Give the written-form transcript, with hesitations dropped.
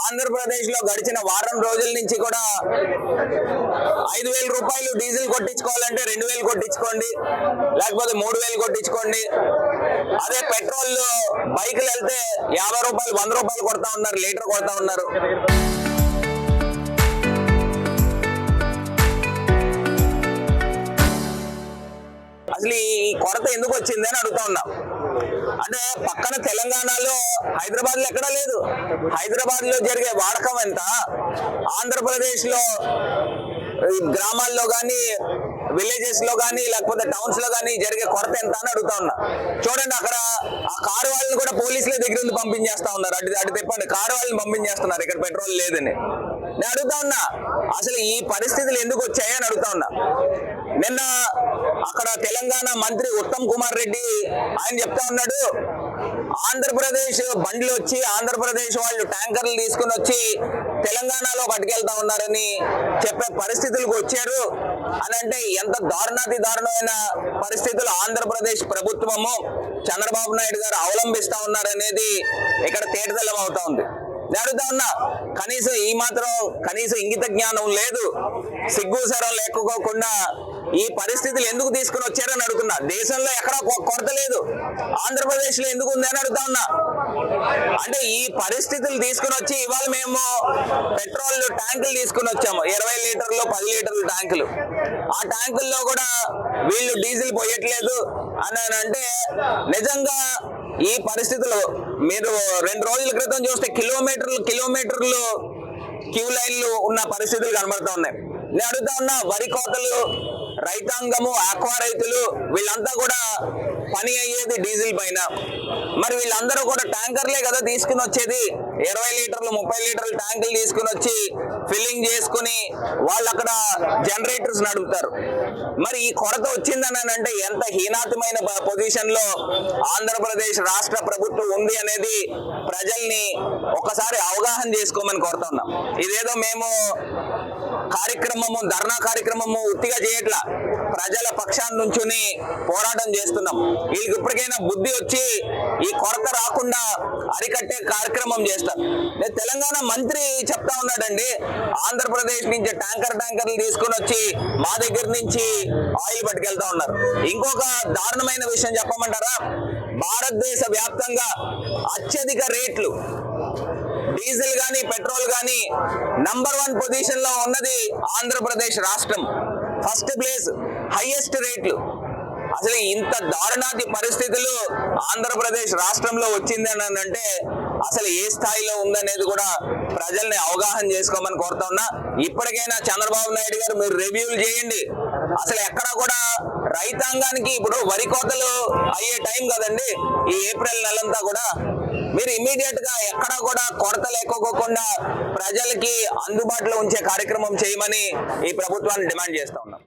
ఆంధ్రప్రదేశ్ లో గడిచిన వారం రోజుల నుంచి కూడా 5,000 రూపాయలు డీజిల్ కొట్టించుకోవాలంటే 2,000 కొట్టించుకోండి, లేకపోతే 3,000 కొట్టించుకోండి. అదే పెట్రోల్ బైకులు వెళ్తే 50 రూపాయలు 100 రూపాయలు కొడతా ఉన్నారు, లీటర్ కొడతా ఉన్నారు. అసలు ఈ కొరత ఎందుకు వచ్చింది అని అడుగుతా ఉన్నా. అంటే పక్కన తెలంగాణలో, హైదరాబాద్ లో ఎక్కడా లేదు. హైదరాబాద్ లో జరిగే వాడకం ఎంత, ఆంధ్రప్రదేశ్ లో గ్రామాల్లో కానీ, విలేజెస్ లో కానీ, లేకపోతే టౌన్స్ లో కానీ జరిగే కొరత ఎంత అని అడుగుతా ఉన్నా. చూడండి, అక్కడ ఆ కారు వాళ్ళని కూడా పోలీసుల దగ్గర నుంచి పంపించేస్తా ఉన్నారు. అటు తిప్పండి, కారు వాళ్ళని పంపించేస్తున్నారు ఇక్కడ పెట్రోల్ లేదని. నేను అడుగుతా ఉన్నా, అసలు ఈ పరిస్థితులు ఎందుకు వచ్చాయని అడుగుతా ఉన్నా. నిన్న అక్కడ తెలంగాణ మంత్రి ఉత్తమ్ కుమార్ రెడ్డి ఆయన చెప్తా ఉన్నాడు, ఆంధ్రప్రదేశ్ బండ్లు వచ్చి ఆంధ్రప్రదేశ్ వాళ్ళు ట్యాంకర్లు తీసుకుని వచ్చి తెలంగాణలో పట్టుకెళ్తా ఉన్నారని చెప్పే పరిస్థితులకు వచ్చారు అని. అంటే ఎంత దారుణాతి దారుణమైన పరిస్థితులు ఆంధ్రప్రదేశ్ ప్రభుత్వము, చంద్రబాబు నాయుడు గారు అవలంబిస్తా ఉన్నారనేది ఇక్కడ తేటతెల్లం అవుతా ఉంది. నేను అడుగుతా ఉన్నా, కనీసం ఇంగిత జ్ఞానం లేదు, సిగ్గు సరం లేకపోకుండా ఈ పరిస్థితులు ఎందుకు తీసుకుని వచ్చారని అడుగుతున్నా. దేశంలో ఎక్కడా కొరత లేదు, ఆంధ్రప్రదేశ్ లో ఎందుకు ఉంది అని అడుగుతా ఉన్నా. అంటే ఈ పరిస్థితులు తీసుకుని వచ్చి ఇవాళ మేము పెట్రోల్ ట్యాంకులు తీసుకుని వచ్చాము, 20 లీటర్లు 10 లీటర్ల ట్యాంకులు. ఆ ట్యాంకుల్లో కూడా వీళ్ళు డీజిల్ పోయట్లేదు అని అంటే నిజంగా ఈ పరిస్థితులు మీరు 2 రోజుల క్రితం చూస్తే కిలోమీటర్లు క్యూ లైన్లు ఉన్న పరిస్థితులు కనబడతా ఉన్నాయి. నేను అడుగుతా ఉన్నా, వరి కోతలు, రైతాంగము, ఆక్వా రైతులు వీళ్ళంతా కూడా పని అయ్యేది డీజిల్ పైన. మరి వీళ్ళందరూ కూడా ట్యాంకర్లే కదా తీసుకుని వచ్చేది, 20 లీటర్లు 30 లీటర్ల ట్యాంకులు తీసుకుని వచ్చి ఫిల్లింగ్ చేసుకుని వాళ్ళు అక్కడ జనరేటర్స్ నడుపుతారు. మరి ఈ కొరత వచ్చిందని అంటే ఎంత హీనాతమైన పొజిషన్ లో ఆంధ్రప్రదేశ్ రాష్ట్ర ప్రభుత్వం ఉంది అనేది ప్రజల్ని ఒకసారి అవగాహన చేసుకోమని కోరుతా ఉన్నాం. ఇదేదో మేము ధర్నా కార్యక్రమము ఉత్తిగా చేయట్లా, ప్రజల పక్షాన్ని నుంచుని పోరాటం చేస్తున్నాం. వీళ్ళకి ఇప్పటికైనా బుద్ధి వచ్చి ఈ కొరత రాకుండా అరికట్టే కార్యక్రమం చేస్తారు. తెలంగాణ మంత్రి చెప్తా ఉన్నాడండి, ఆంధ్రప్రదేశ్ నుంచి ట్యాంకర్లు తీసుకుని వచ్చి మా దగ్గర నుంచి ఆయిల్ పట్టుకెళ్తా ఉన్నారు. ఇంకొక దారుణమైన విషయం చెప్పమంటారా, భారతదేశ వ్యాప్తంగా అత్యధిక రేట్లు డీజిల్ గానీ పెట్రోల్ గానీ నంబర్ 1 పొజిషన్ లో ఉన్నది ఆంధ్రప్రదేశ్ రాష్ట్రం. ఫస్ట్ ప్లేస్, హైయెస్ట్ రేట్లు. అసలు ఇంత దారుణాతి పరిస్థితులు ఆంధ్రప్రదేశ్ రాష్ట్రంలో వచ్చింది అని అంటే అసలు ఏ స్థాయిలో ఉందనేది కూడా ప్రజల్ని అవగాహన చేసుకోమని కోరుతా ఉన్నా. ఇప్పటికైనా చంద్రబాబు నాయుడు గారు మీరు రివ్యూలు చేయండి. అసలు ఎక్కడా కూడా రైతాంగానికి, ఇప్పుడు వరి కోతలు అయ్యే టైం కదండి ఈ ఏప్రిల్ నెలంతా కూడా, మీరు ఇమీడియట్ గా ఎక్కడా కూడా కొరత లేకోకుండా ప్రజలకి అందుబాటులో ఉంచే కార్యక్రమం చేయమని ఈ ప్రభుత్వాన్ని డిమాండ్ చేస్తా ఉన్నాం.